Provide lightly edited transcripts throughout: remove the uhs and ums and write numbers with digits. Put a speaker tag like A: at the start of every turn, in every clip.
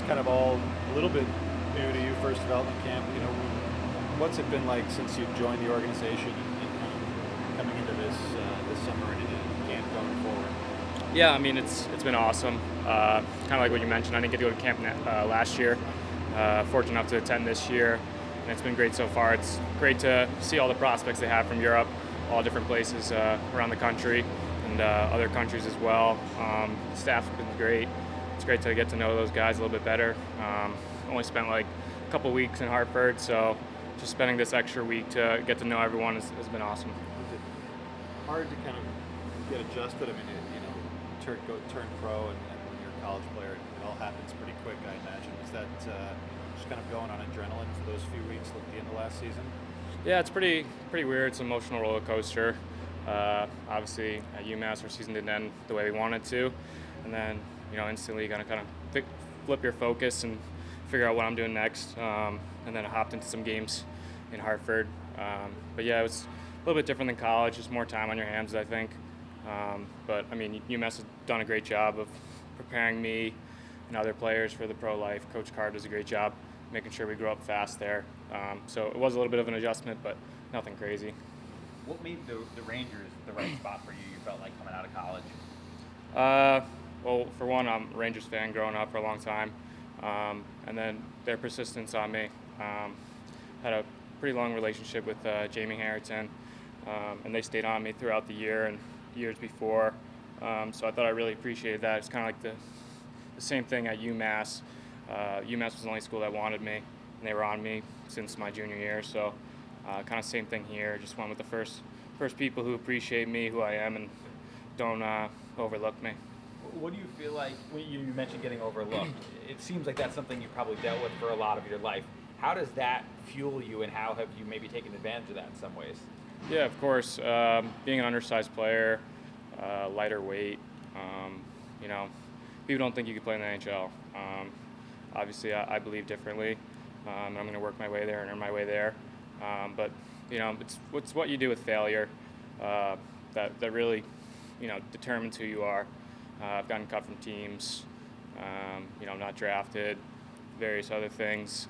A: kind of all a little bit new to you, first development camp. What's it been like since you joined the organization and kind of coming into this summer and into camp going forward?
B: Yeah, I mean it's been awesome. Kind of like what you mentioned, I didn't get to go to camp last year. Fortunate enough to attend this year, and it's been great so far. It's great to see all the prospects they have from Europe, all different places around the country, and other countries as well. The staff's been great. It's great to get to know those guys a little bit better. Only spent like a couple weeks in Hartford, so just spending this extra week to get to know everyone has been awesome.
A: Is it hard to kind of get adjusted? I mean, turn pro, and when you're a college player, it all happens pretty quick, I imagine. Is that just kind of going on adrenaline for those few weeks at the end of last season?
B: Yeah, it's pretty weird. It's an emotional roller coaster. Obviously, at UMass, our season didn't end the way we wanted to, and then instantly you're gonna kind of flip your focus and figure out what I'm doing next. And then I hopped into some games in Hartford. But yeah, it was a little bit different than college. Just more time on your hands, I think. But I mean, UMass has done a great job of preparing me and other players for the pro life. Coach Carr does a great job making sure we grow up fast there. So it was a little bit of an adjustment, but nothing crazy.
C: What made the Rangers the right spot for you? You felt like coming out of college.
B: Well, for one, I'm a Rangers fan growing up for a long time, and then their persistence on me. Had a pretty long relationship with Jamie Harrington, and they stayed on me throughout the year and years before. So I thought I really appreciated that. It's kind of like the same thing at UMass. UMass was the only school that wanted me, and they were on me since my junior year. So kind of same thing here. Just went with the first people who appreciate me, who I am, and don't overlook me.
C: What do you feel like when you mentioned getting overlooked? It seems like that's something you probably dealt with for a lot of your life. How does that fuel you, and how have you maybe taken advantage of that in some ways?
B: Yeah, of course. Being an undersized player, lighter weight, people don't think you could play in the NHL. Obviously, I believe differently. I'm going to work my way there and earn my way there. But it's what you do with failure that really determines who you are. I've gotten cut from teams, not drafted, various other things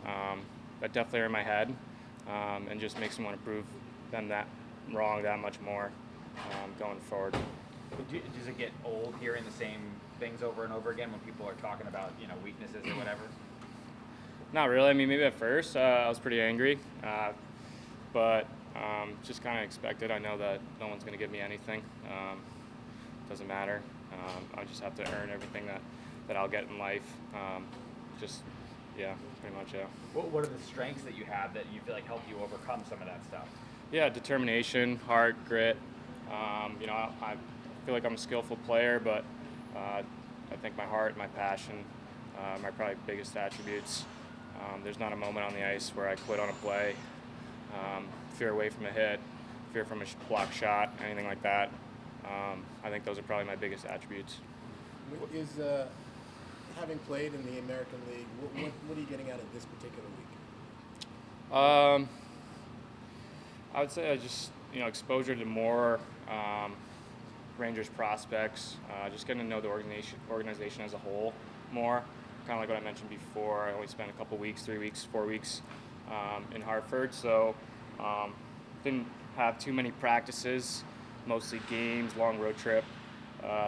B: that definitely are in my head, and just makes me want to prove them that wrong that much more going forward.
C: Does it get old hearing the same things over and over again when people are talking about weaknesses or whatever?
B: Not really. I mean, maybe at first I was pretty angry, but just kind of expected. I know that no one's going to give me anything. Doesn't matter. I just have to earn everything that I'll get in life. Pretty much, yeah.
C: What are the strengths that you have that you feel like help you overcome some of that stuff?
B: Yeah, determination, heart, grit. I feel like I'm a skillful player, but I think my heart and my passion are my probably biggest attributes. There's not a moment on the ice where I quit on a play, fear away from a hit, fear from a block shot, anything like that. I think those are probably my biggest attributes.
D: Is having played in the American League, what are you getting out of this particular week?
B: I would say just exposure to more Rangers prospects, just getting to know the organization as a whole more. Kind of like what I mentioned before, I only spent a couple weeks, 3 weeks, 4 weeks in Hartford, so didn't have too many practices, mostly games, long road trip.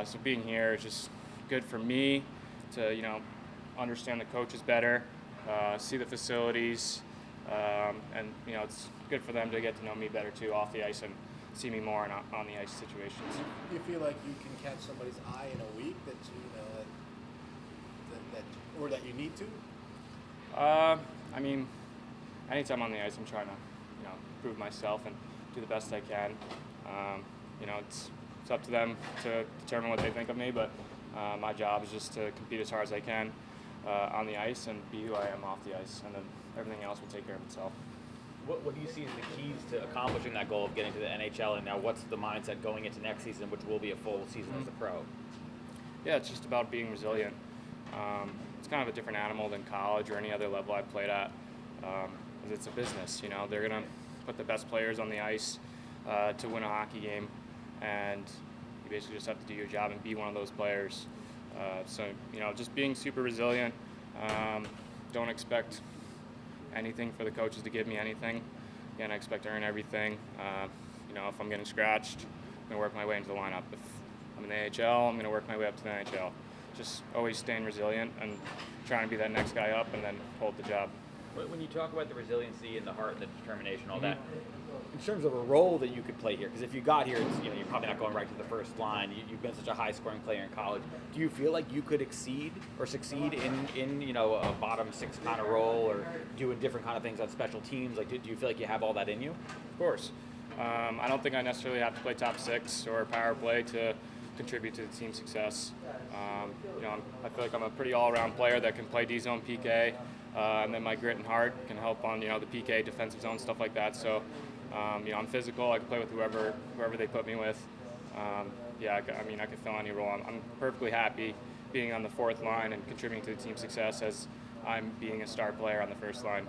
B: So being here is just good for me to understand the coaches better, see the facilities, and it's good for them to get to know me better too off the ice and see me more on the ice situations.
D: Do you feel like you can catch somebody's eye in a week that that you need to?
B: I mean, anytime on the ice, I'm trying to prove myself and do the best I can. It's up to them to determine what they think of me, but my job is just to compete as hard as I can on the ice and be who I am off the ice, and then everything else will take care of itself.
C: What do you see as the keys to accomplishing that goal of getting to the NHL, and now what's the mindset going into next season, which will be a full season as a pro?
B: Yeah, it's just about being resilient. It's kind of a different animal than college or any other level I've played at, because it's a business. They're going to put the best players on the ice to win a hockey game, and you basically just have to do your job and be one of those players. So just being super resilient, Don't expect anything for the coaches to give me anything. Again, I expect to earn everything. If I'm getting scratched, I'm going to work my way into the lineup. If I'm in the AHL, I'm going to work my way up to the NHL. Just always staying resilient and trying to be that next guy up and then hold the job.
C: When you talk about the resiliency and the heart and the determination, all that, in terms of a role that you could play here, because if you got here, you're probably not going right to the first line. You've been such a high-scoring player in college. Do you feel like you could succeed in a bottom six kind of role, or doing different kind of things on special teams? Like, do you feel like you have all that in you?
B: Of course. I don't think I necessarily have to play top six or power play to contribute to the team's success. I feel like I'm a pretty all-around player that can play D-zone PK, and then my grit and heart can help on the PK, defensive zone, stuff like that. So, I'm physical. I can play with whoever they put me with. I could fill any role. I'm perfectly happy being on the fourth line and contributing to the team's success as I'm being a star player on the first line.